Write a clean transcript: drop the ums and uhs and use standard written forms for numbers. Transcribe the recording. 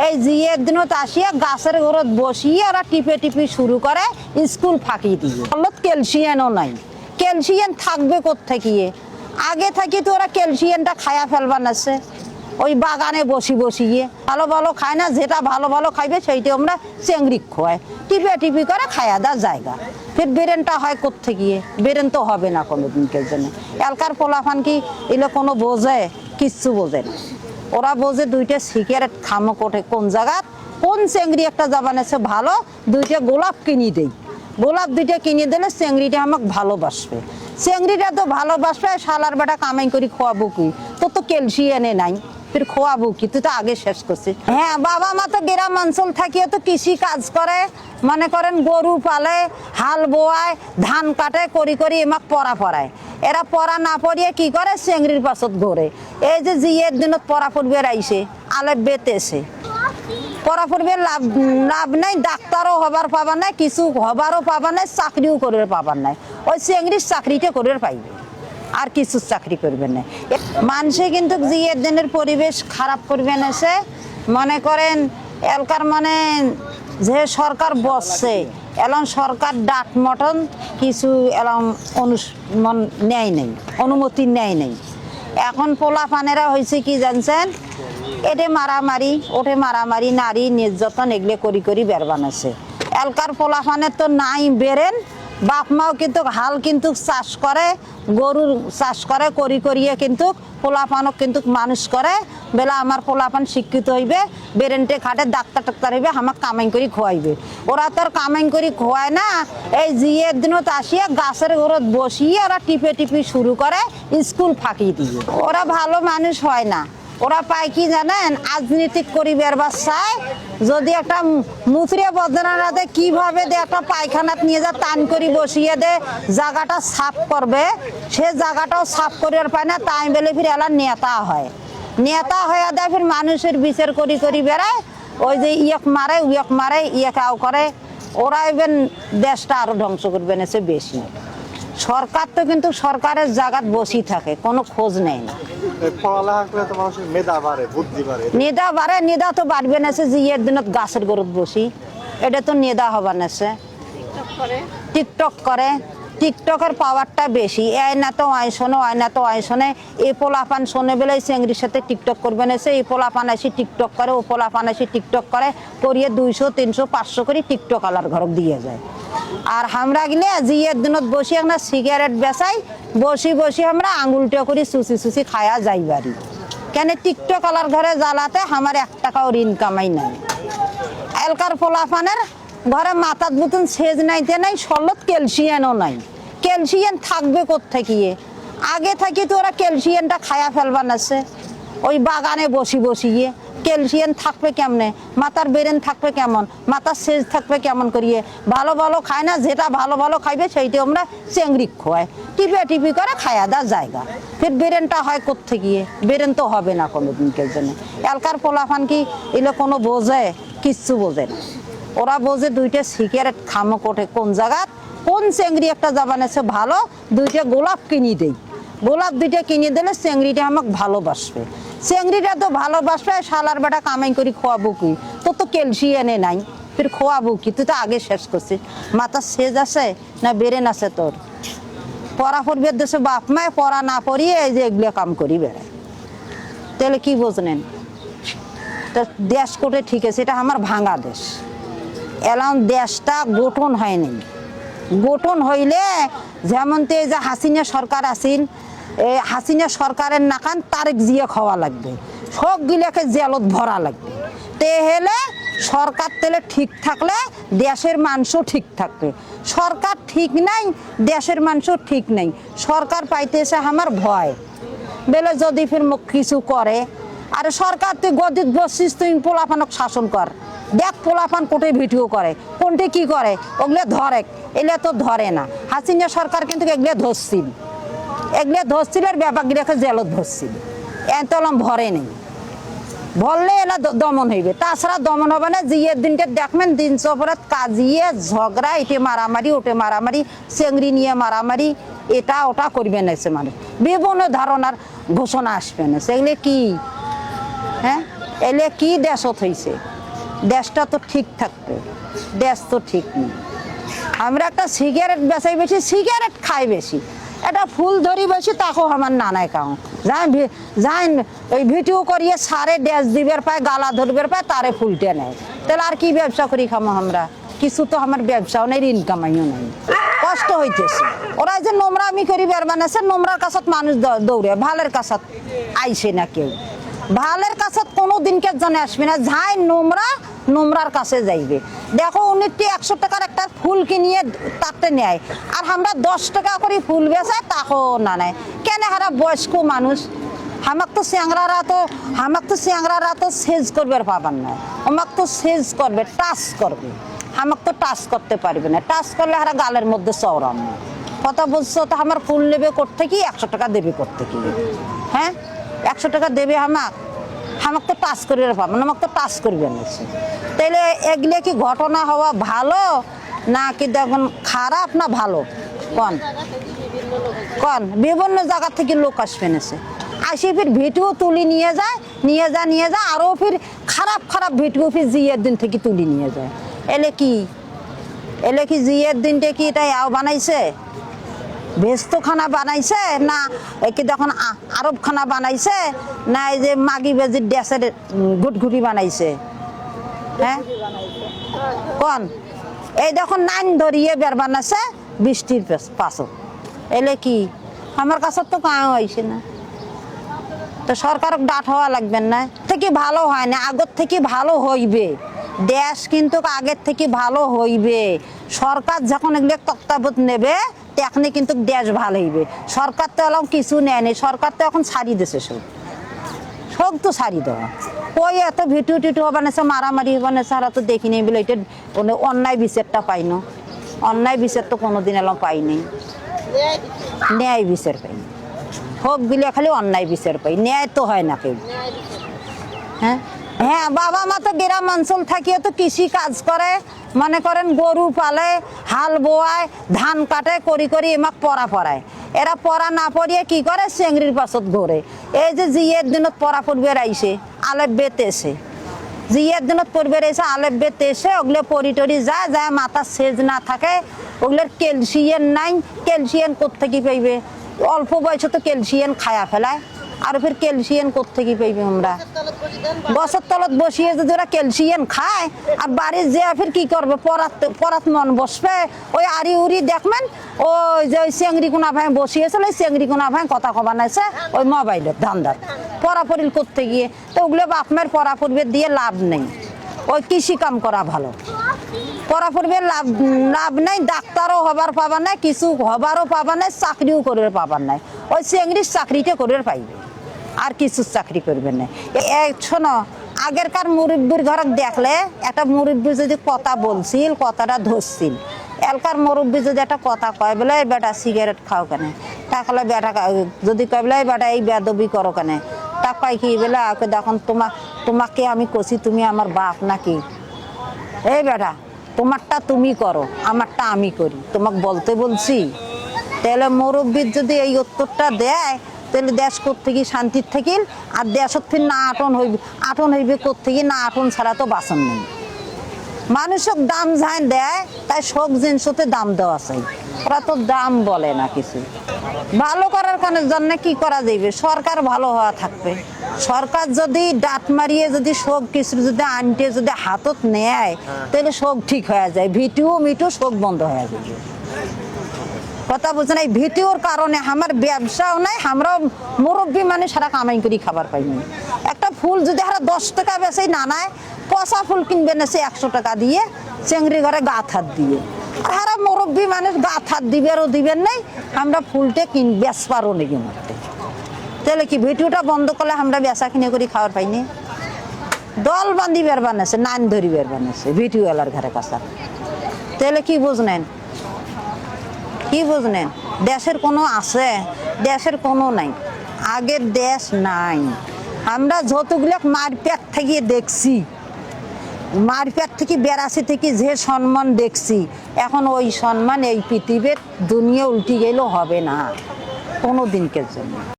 এই জিয়ের দিনত আসিয়া গাছের ঘরত বসিয়ে ওরা টিপে টিপি শুরু করে স্কুল ফাঁকি দিয়ে। ফলত ক্যালসিয়ামও নাই, ক্যালসিয়াম থাকবে কোত্থেকে? আগে থাকি তো ওরা ক্যালসিয়ামটা খায়া ফেলবার আছে ওই বাগানে বসিয়ে। ভালো ভালো খায় না, যেটা ভালো ভালো খাইবে সেইটা আমরা চেংড়ি খোয়াই, টিপে টিপি করে খায়া দেওয়ার জায়গা। ফের বেরেনটা হয় কোত্থেকে? বেরেন তো হবে না কোনো দিনকের জন্য। এলকার পোলাফান কি এগুলো কোনো বোঝে? কিচ্ছু বোঝে না। ওরা বোঝে দুইটা সিগারেট খামো কোটে কোন জায়গা, কোন চেংড়ি একটা জাবান আছে ভালো, দুইটা গোলাপ কিনি দেই, গোলাপ দুইটা কিনে দিলে চেংড়িটা আমাকে ভালোবাসবে। চেংড়িটা তো ভালোবাসবে, শালার বেটা কামাই করি খোয়াবো কি? তোর তো ক্যালসিয়ামে নাই, ফির খোয়াবো কি? তুই তো আগে শেষ করছিস। হ্যাঁ, বাবা মা তো গ্রাম অঞ্চল থাকিয়ে তো কৃষি কাজ করে, মনে করেন গরু পালে, হাল বোয়ায়, ধান কাটে, করি এমাক পড়া পড়ায়। এরা পড়া না পড়িয়ে কি করে? চেংড়ির পাছত ঘোরে। এই যে জিয়ের দিনত পড়া পড়বে আইসে, আলে বেতেছে, পড়া পড়বে লাভ নাই, ডাক্তারও হবার পাবার নাই, কিছু হবারও পাবার নাই, চাকরিও করে পাবার নাই। ওই চেংড়ির চাকরিটা করে পাইবে, আর কিছু চাকরি করবে না। মানুষে কিন্তু জিয়ের দিনের পরিবেশ খারাপ করবে না। সে মনে করেন এলকার মানে যে সরকার বসছে এলম সরকার ডাক মটন কিছু এলম নেয় নেই, অনুমতি নেয় নেই। এখন পোলাপানেরা হয়েছে কি জানছেন, এটে মারামারি ওঠে মারামারি, নারী নির্যাতন এগুলো করি বেরবান আছে। এলকার পোলাপানের তো নাই বেরেন, বাপ মাও কিন্তু হাল কিন্তু চাষ করে, গরুর চাষ করে, করিয়ে কিন্তু পোলাপানও কিন্তু মানুষ করে। বেলা আমার পোলাপান শিক্ষিত হইবে, বেরেন্টে খাটে ডাক্তার হইবে, আমার কামাই করি খোয়াইবে। ওরা তো আর কামাই করি খোয়ায় না। এই জিয়ের দিনত আসিয়া গাছের ঘরত বসিয়ে ওরা টিপে টিপি শুরু করে স্কুল ফাঁকি দিয়ে। ওরা ভালো মানুষ হয় না। ওরা পায় কি জানেন, রাজনীতি করি বেরবার চায়। যদি একটা মুচড়ে বদনাতে কিভাবে দে একটা পায়খানাত নিয়ে যা টান করি বসিয়ে দে জায়গাটা সাফ করবে, সে জায়গাটাও সাফ করিবার পায় না। তাই বলে ফির এলা নেতা হয়, নেতা হয়ে দেয়, ফির মানুষের বিচার করি বেড়ায়। ওই যে ইয়েক মারে ইয়েক আও করে। ওরা এবার দেশটা আরো ধ্বংস করবে না সে বেশি। সরকার তো কিন্তু সরকারের জায়গাত বসি থাকে, কোনো খোঁজ নেই না। নেদা তো বাড়বে না, জিয়ের দিনত গাছের গরুত বসি, এটা তো নেদা হবার না। টিকটক করে, টিকটকের পাওয়ারটা বেশি। এই না তো আয় শোনে, এই পোলাপান শোনে বেলে চেংড়ির সাথে টিকটক করবে না। এই পোলাপান আসি টিকটক করে, ও পোলাপান আসি টিকটক করিয়ে 200, 300, 500 করে টিকটক আলার ঘর দিয়ে যায়। আর আমরা গেলে জিয়ের দিনত বসি আমরা সিগারেট বেচাই, বসি আমরা আঙুলটা করি সুসি খায়া যাই বাড়ি। কেন টিকটক আলার ঘরে জ্বালাতে আমার 1 টাকাও ইনকামাই নাই। এলকার পোলাপানের ঘরে মাথার বুতুন সেজ নাইতে নাই, সলত ক্যালসিয়ামও নাই। ক্যালসিয়াম থাকবে কোত্থেকে? আগে থাকি তো ওরা ক্যালসিয়ামটা খায়া ফেলবার আছে ওই বাগানে বসিয়ে। ক্যালসিয়াম থাকবে কেমনে? মাথার বেরেন থাকবে কেমন? মাথার সেজ থাকবে কেমন করিয়ে? ভালো ভালো খায় না, যেটা ভালো ভালো খাইবে সেইটা আমরা চেংড়ি খোয়াই, টিপে টিপি করে খায়া দেওয়ার জায়গা। ফের বেরেনটা হয় কোত্থেকে? বেরেন তো হবে না কোনো দিনকের জন্য। এলকার পোলাফান কি এগুলো কোনো বোঝে? কিচ্ছু বোঝে না। ওরা বোঝে দুইটা সিগারেট খামো কোটে কোন জায়গা, কোন চেংড়ি একটা জাবান আছে ভালো, দুইটা গোলাপ কিনি দেই, গোলাপ দুইটা কিনে দিলে চেংড়িটা আমাকে ভালোবাসবে। চেংড়িটা তো ভালোবাসবে, শালার বেটা কামাই করি খোয়াবো কি? তোর তো ক্যালসিয়ামে নাই, ফির খোয়াবো কি? তুই তো আগে শেষ করছিস। মাথার সেজ আছে না বেরেন আছে তোর? পড়া পড়বে দেশে বাপ মায় পড়া না পড়িয়ে এই যে এগুলো কাম করি বেড়ায়, তাহলে কি বুঝলেন? তো দেশ কোটে ঠিক আছে, এটা আমার ভাঙা দেশ। এলাম দেশটা গঠন হয়নি। গঠন হইলে যেমন তো এই যে হাসিনা সরকার আসিন, এই হাসিনা সরকারের নাকান তারেক জিয়া খাওয়া লাগবে, সবগুলোকে জেলত ভরা লাগবে। তেহলে সরকার তেলে ঠিক থাকলে দেশের মানুষও ঠিক থাকবে। সরকার ঠিক নাই, দেশের মানুষও ঠিক নেই। সরকার পাইতেছে আমার ভয় বেলে যদি ফির মুখ কিছু করে। আর সরকার তুই গদিত বসছিস, তুই পোলাপানক শাসন কর। দেখ পোলাপান কোটে ভিডিও করে, কোনটি কি করে, ওগুলো ধরে, এগুলো তো ধরে না। হাসিনা সরকার কিন্তু এগুলো ধরছিল, ব্যাপারগুলোকে জেলত ধরছিল। এতলম ভরে নেই, ভরলে এলা দমন হইবে, তাছাড়া দমন হবে না। জিয়ের দিনকে দেখবেন দিন চপরাত কাজিয়ে ঝগড়া, এটে মারামারি ওটে মারামারি, চেংড়ি নিয়ে মারামারি, এটা ওটা করবে না। মানুষ বিভিন্ন ধারণার ঘোষণা আসবে না। সেগুলো কি? হ্যাঁ, এলে কি দেশত হয়েছে? দেশটা তো ঠিক থাকতো, দেশ তো ঠিক নেই। আমরা একটা সিগারেট বেচাই বেশি, সিগারেট খাই বেশি, এটা ফুল ধরি বেশি, তাকেও আমার নানায় কাউ যাই ওই ভিডিও করিয়ে সারে ড্যাস দিবের পায়, গালা ধরবের পায়, তারে ফুলটে নেয়। তাহলে আর কি ব্যবসা করি খামো আমরা? কিছু তো আমার ব্যবসাও নেই, ইনকামাইও নেই, কষ্ট হইতেছে। ওরা যে নোংরা আমি করি বের বানাচ্ছে, নোংরার কাছত মানুষ দৌড়ে, ভালের কাছত আইসে না কেউ। ভালের কাছত কোনো দিনকে জনে আসবে না, যাই নোংরার কাছে যাইবে। দেখো 100 টাকার একটা ফুল কিনিয়ে তাতে নেয়, আর আমরা 10 টাকা করে ফুল বেচে তাকেও না নেয় কেন? হারা বয়স্ক মানুষ, আমাকে তো চ্যাংরারা তো সেজ করবে পাবার না, আমাকে তো সেজ করবে, টাচ করবে, আমাকে তো টাচ করতে পারবে না। টাচ করলে হারা গালের মধ্যে চওড়াম না। কথা বলছো তো আমার ফুল নেবে করতে কি 100 টাকা দেবে করতে কি? হ্যাঁ, 100 টাকা দেবে আমাকে তো টাচ করে পাবো না, আমাকে তো টাচ করবে না। তাইলে এগুলো কি ঘটনা হওয়া ভালো না কি দেখুন খারাপ না ভালো? কন বিভিন্ন জায়গা থেকে লোক আসবে নেছে, আসি ফির ভিডিও তুলি নিয়ে যায়, আরো ফির খারাপ ভিডিও ফির জিয়ের দিন থেকে তুলি নিয়ে যায়। এলে কি জিয়ের দিনটা কি এটা বানাইছে? ভেস্ত খানা বানাইছে না কি দেখুন আরব খানা বানাইছে না এই যে মাগি বেজির ড্যাসের ঘুটঘুটি বানাইছে? হ্যাঁ কন এই দেখুন নাইন ধরিয়ে বের বানাচ্ছে বৃষ্টির পাশত। এলে কি আমার কাছে তো কাঁ হয়েছে না, তো সরকারক ডাট হওয়া লাগবেন না? থেকে ভালো হয় না, আগর থেকে ভালো হইবে দেশ, কিন্তু আগের থেকে ভালো হইবে। সরকার যখন এগুলো তত্ত্বাবধ নেবে তখনই কিন্তু দেশ ভালো হইবে। সরকার তো এলাম কিছু নেয়নি, সরকার তো এখন ছাড়ি দিছে, সব তো ছাড়ি দেওয়া। ওই এত ভিডিও টিডিও বানাইছে, মারামারি বানাইছে, আর তো দেখিনি বলে এটা অন্যায় বিচারটা পাইনো। অন্যায় বিচার তো কোনোদিন এলাম পাইনি, ন্যায় বিচার পাইনি। হোক বিলে খালি অন্যায় বিচার পাই, ন্যায় তো হয় না কেউ। হ্যাঁ, বাবা মা তো গ্রাম অঞ্চল থাকিয়ে তো কৃষি কাজ করে, মনে করেন গরু পালে, হাল বোয়ায়, ধান কাটে, করি এমাক পড়ায়। এরা পড়া না পড়িয়ে কি করে? চেংড়ির পাছত ঘোরে। এই যে জিয়ের দিনত পড়া পড়বে আইসে, আলেপ বেতেছে, জিয়ের দিনত পড়বে রয়েছে আলেপ বেতেছে, ওগুলো পড়ি টরি যায় মাথা সেজ না থাকে, ওগুলোর ক্যালসিয়াম নাই। ক্যালসিয়াম কোত্থেকে পাইবে? অল্প বয়সে তো ক্যালসিয়াম খায়া ফেলায়, আর ফির ক্যালসিয়াম কোত্থেকে পাইবে? আমরা গছের তলত বসিয়ে যদি ওরা ক্যালসিয়াম খায়, আর বাড়ির যে ফির কি করবে? পড়াত মন বসবে। ওই আড়ি উড়ি দেখবেন, ওই যে ওই চেংড়ি কোনা ভাই বসিয়েছিল, ওই চেংড়ি কোনা ভাই কথা কবা নাইছে ওই মোবাইলের ধান্দার, পড়াপড়ি করতে গিয়ে। তো ওগুলো বাপ মায়ের পড়াপড়ি দিয়ে লাভ নেই, ওই কৃষি কাম করা ভালো। পড়াপড়ি লাভ নেই, ডাক্তারও হবার পাবার নাই, কিছু হবারও পাবার নাই, চাকরিও করে পাবার নাই। ওই চেংড়ির চাকরিটা করে পাইবে, আর কিছু চাকরি করবে না। শোনো, আগেরকার মুরব্বীর ঘরে দেখলে একটা মুরব্বী যদি কথা বলছিল, কথাটা ধরছিল, এলকার মুরব্বী যদি একটা কথা কয় বলে বেটা সিগারেট খাও কেন, তাহলে বেটা যদি কয় বলে বেটা এই বেদবি করো কেন, তা কয় কি বলে দেখুন তোমাকে আমি কষি, তুমি আমার বাপ নাকি? এই বেটা তোমারটা তুমি করো, আমারটা আমি করি, তোমাকে বলতে বলছি? তাহলে মুরব্বীর যদি এই উত্তরটা দেয়, তাহলে দেশ কোত্থেকে শান্তির থাকিল, আর দেশত ফির না আটন হইবে কোত্থেকে? না আটন ছাড়া তো বাসন নেই। মানুষের দাম যাই দেয়, তাই সব জিনিসতে দাম দেওয়া চাই, ওরা তো দাম বলে না কিছু। ভালো করার জন্য কি করা যাইবে? সরকার ভালো হওয়া থাকবে। সরকার যদি ডাট মারিয়ে যদি সব কিছু যদি আনতে যদি হাতত নেয়, তাহলে সব ঠিক হয়ে যায়, ভিডিও মিটু সব বন্ধ হয়ে যাবে। কথা বলছেন, এই ভিডিওর কারণে আমার ব্যবসাও নাই, আমরাও মুরব্বী মানে সারা কামাই করি খাবার পাইনি। একটা ফুল যদি হারা 10 টাকা বেশি না নেয়, পচা ফুল কিনবে না সে 100 টাকা দিয়ে, চেংড়ি ঘরে গাত হাত দিয়ে। আর হারা মুরব্বী মানুষ গাত হাত দিবেরও দিবেন নাই, আমরা ফুলটা বেচবারও নাকি মারতে। তাহলে কি ভিডিওটা বন্ধ করলে আমরা বেচা কিনে করি খাবার পাইনি? দল বান্ধি বের বানাচ্ছে, নান ধরি বের বানাচ্ছে ভিডিও এলার ঘরে কাছা। তাহলে কি বুঝলেন? দেশের কোনো আছে? দেশের কোনো নাই, আগের দেশ নাই। আমরা যতগুলো মারপ্যাট থেকে দেখছি, মারপ্যাট থেকে 82 থেকে যে সম্মান দেখছি, এখন ওই সম্মান এই পৃথিবীর দুনিয়া উল্টি গেলেও হবে না কোনো দিনকের জন্য।